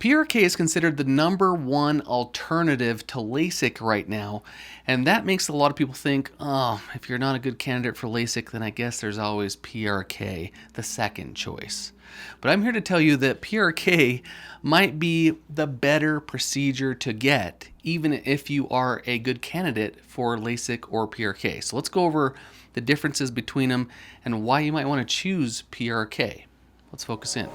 PRK is considered the #1 alternative to LASIK right now, and that makes a lot of people think, oh, if you're not a good candidate for LASIK, then I guess there's always PRK, the second choice. But I'm here to tell you that PRK might be the better procedure to get, even if you are a good candidate for LASIK or PRK. So let's go over the differences between them and why you might want to choose PRK. Let's focus in.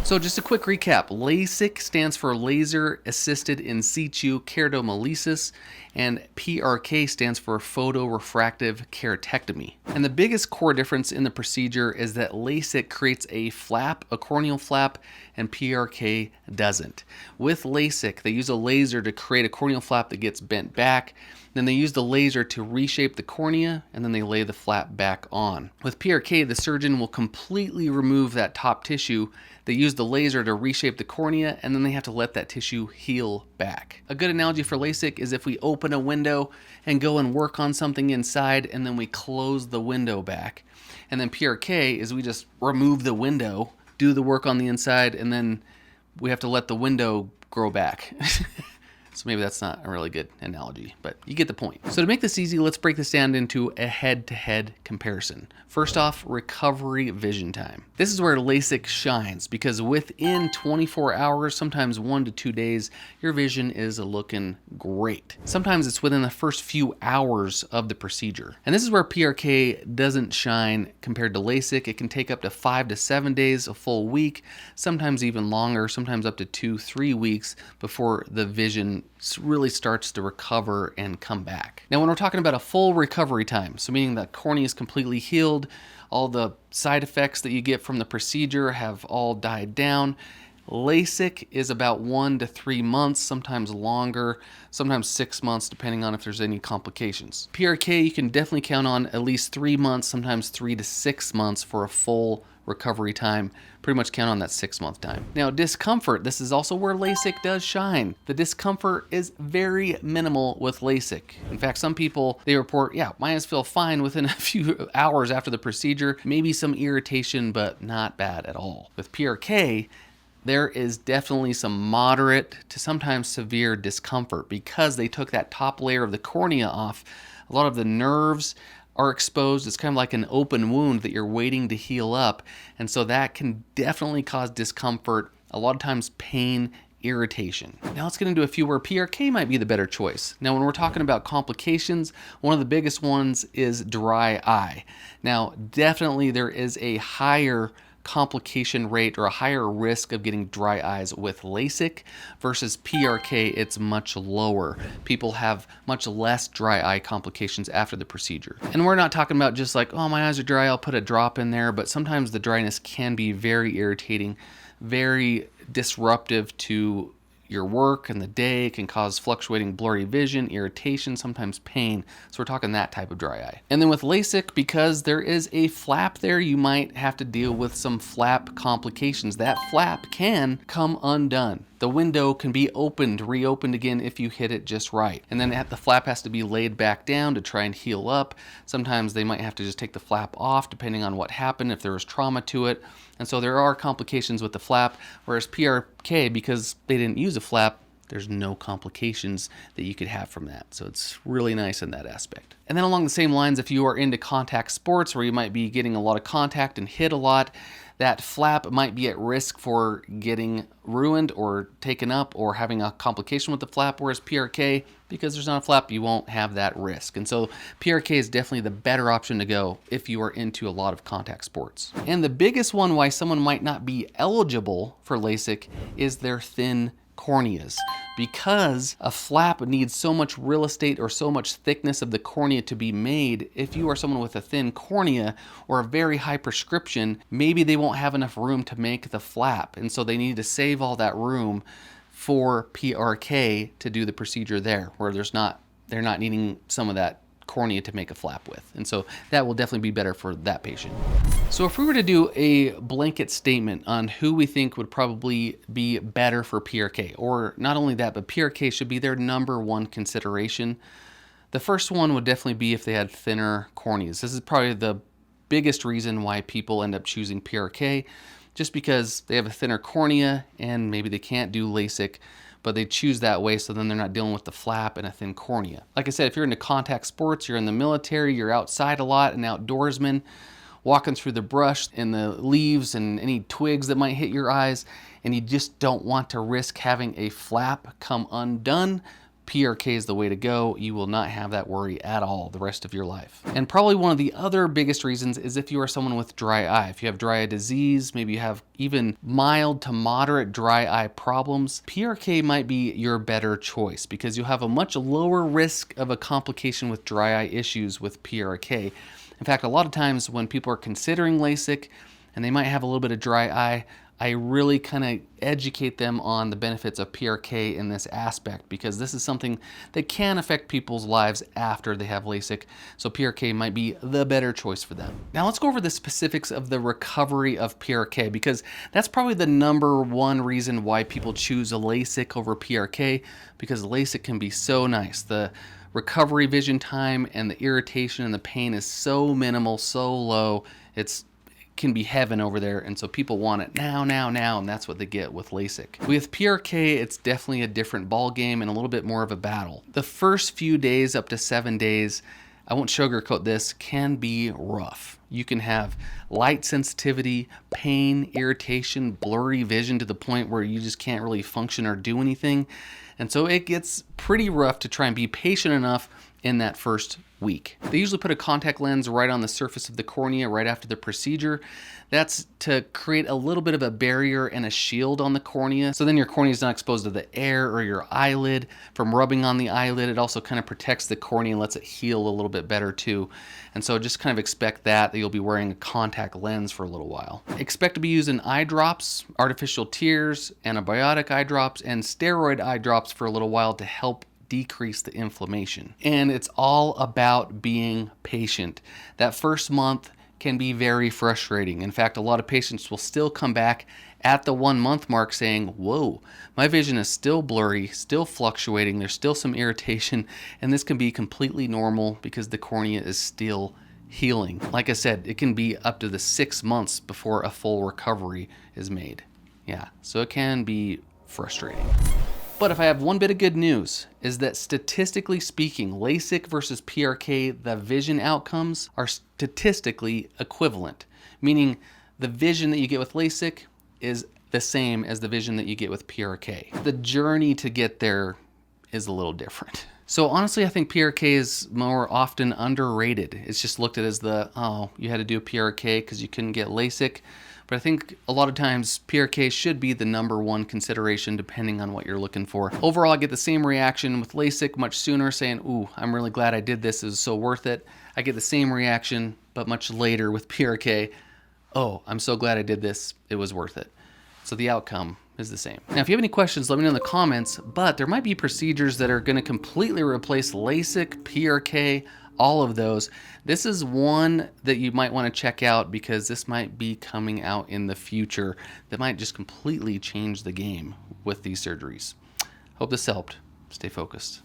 So just a quick recap. LASIK stands for Laser Assisted In Situ Keratomolysis, and PRK stands for Photorefractive Keratectomy. And the biggest core difference in the procedure is that LASIK creates a flap, a corneal flap, and PRK doesn't. With LASIK, they use a laser to create a corneal flap that gets bent back. Then they use the laser to reshape the cornea, and then they lay the flap back on. With PRK, the surgeon will completely remove that top tissue. They use the laser to reshape the cornea, and then they have to let that tissue heal back. A good analogy for LASIK is if we open a window and go and work on something inside, and then we close the window back. And then PRK is we just remove the window, do the work on the inside, and then we have to let the window grow back. So maybe that's not a really good analogy, but you get the point. So to make this easy, let's break this down into a head-to-head comparison. First off, recovery vision time. This is where LASIK shines because within 24 hours, sometimes 1 to 2 days, your vision is looking great. Sometimes it's within the first few hours of the procedure. And this is where PRK doesn't shine compared to LASIK. It can take up to 5 to 7 days, a full week, sometimes even longer, sometimes up to 2-3 weeks before the vision really starts to recover and come back. Now, when we're talking about a full recovery time, so meaning the cornea is completely healed, all the side effects that you get from the procedure have all died down, LASIK is about 1 to 3 months, sometimes longer, sometimes 6 months, depending on if there's any complications. PRK, you can definitely count on at least 3 months, sometimes 3 to 6 months for a full recovery time. Pretty much count on that 6-month time. Now, discomfort, this is also where LASIK does shine. The discomfort is very minimal with LASIK. In fact, some people, they report, yeah, my eyes feel fine within a few hours after the procedure, maybe some irritation, but not bad at all. With PRK, there is definitely some moderate to sometimes severe discomfort because they took that top layer of the cornea off. A lot of the nerves are exposed. It's kind of like an open wound that you're waiting to heal up. And so that can definitely cause discomfort, a lot of times pain, irritation. Now let's get into a few where PRK might be the better choice. Now when we're talking about complications, one of the biggest ones is dry eye. Now definitely there is a higher complication rate or a higher risk of getting dry eyes with LASIK versus PRK. It's much lower. People have much less dry eye complications after the procedure. And we're not talking about just like, oh, my eyes are dry, I'll put a drop in there, but sometimes the dryness can be very irritating, very disruptive to your work and the day. It can cause fluctuating blurry vision, irritation, sometimes pain. So we're talking that type of dry eye. And then with LASIK, because there is a flap there, you might have to deal with some flap complications. That flap can come undone. The window can be reopened again if you hit it just right. And then the flap has to be laid back down to try and heal up. Sometimes they might have to just take the flap off depending on what happened, if there was trauma to it. And so there are complications with the flap, whereas PRK, because they didn't use a flap, there's no complications that you could have from that. So it's really nice in that aspect. And then along the same lines, if you are into contact sports where you might be getting a lot of contact and hit a lot, that flap might be at risk for getting ruined or taken up or having a complication with the flap, whereas PRK, because there's not a flap, you won't have that risk. And so PRK is definitely the better option to go if you are into a lot of contact sports. And the biggest one why someone might not be eligible for LASIK is their thin corneas, because a flap needs so much real estate or so much thickness of the cornea to be made. If you are someone with a thin cornea or a very high prescription, maybe they won't have enough room to make the flap, and so they need to save all that room for PRK to do the procedure there, where they're not needing some of that cornea to make a flap with. And so that will definitely be better for that patient. So if we were to do a blanket statement on who we think would probably be better for PRK, or not only that, but PRK should be their #1 consideration, the first one would definitely be if they had thinner corneas. This is probably the biggest reason why people end up choosing PRK. just because they have a thinner cornea and maybe they can't do LASIK, but they choose that way so then they're not dealing with the flap and a thin cornea. Like I said, if you're into contact sports, you're in the military, you're outside a lot, an outdoorsman, walking through the brush and the leaves and any twigs that might hit your eyes, and you just don't want to risk having a flap come undone, PRK is the way to go. You will not have that worry at all the rest of your life. And probably one of the other biggest reasons is if you are someone with dry eye. If you have dry eye disease, maybe you have even mild to moderate dry eye problems, PRK might be your better choice because you'll have a much lower risk of a complication with dry eye issues with PRK. In fact, a lot of times when people are considering LASIK and they might have a little bit of dry eye, I really kind of educate them on the benefits of PRK in this aspect because this is something that can affect people's lives after they have LASIK. So PRK might be the better choice for them. Now let's go over the specifics of the recovery of PRK because that's probably the number one reason why people choose a LASIK over PRK, because LASIK can be so nice. The recovery vision time and the irritation and the pain is so minimal, so low. It can be heaven over there, and so people want it now, and that's what they get with LASIK. With PRK, it's definitely a different ball game and a little bit more of a battle. The first few days, up to 7 days, I won't sugarcoat this, can be rough. You can have light sensitivity, pain, irritation, blurry vision to the point where you just can't really function or do anything. And so it gets pretty rough to try and be patient enough in that first week. They usually put a contact lens right on the surface of the cornea right after the procedure. That's to create a little bit of a barrier and a shield on the cornea, so then your cornea is not exposed to the air or your eyelid from rubbing on the eyelid. It also kind of protects the cornea and lets it heal a little bit better too. And so just kind of expect that you'll be wearing a contact lens for a little while. Expect to be using eye drops, artificial tears, antibiotic eye drops, and steroid eye drops for a little while to help decrease the inflammation. And it's all about being patient. That first month can be very frustrating. In fact, a lot of patients will still come back at the 1 month mark saying, whoa, my vision is still blurry, still fluctuating, there's still some irritation, and this can be completely normal because the cornea is still healing. Like I said, it can be up to the 6 months before a full recovery is made. Yeah, so it can be frustrating. But if I have one bit of good news, is that statistically speaking, LASIK versus PRK, the vision outcomes are statistically equivalent, meaning the vision that you get with LASIK is the same as the vision that you get with PRK. The journey to get there is a little different. So honestly, I think PRK is more often underrated. It's just looked at as you had to do a PRK because you couldn't get LASIK. But I think a lot of times PRK should be the number one consideration depending on what you're looking for. Overall, I get the same reaction with LASIK much sooner, saying, ooh, I'm really glad I did this, it was so worth it. I get the same reaction, but much later with PRK, oh, I'm so glad I did this, it was worth it. So the outcome is the same. Now, if you have any questions, let me know in the comments, but there might be procedures that are gonna completely replace LASIK, PRK, all of those. This is one that you might want to check out because this might be coming out in the future that might just completely change the game with these surgeries. Hope this helped. Stay focused.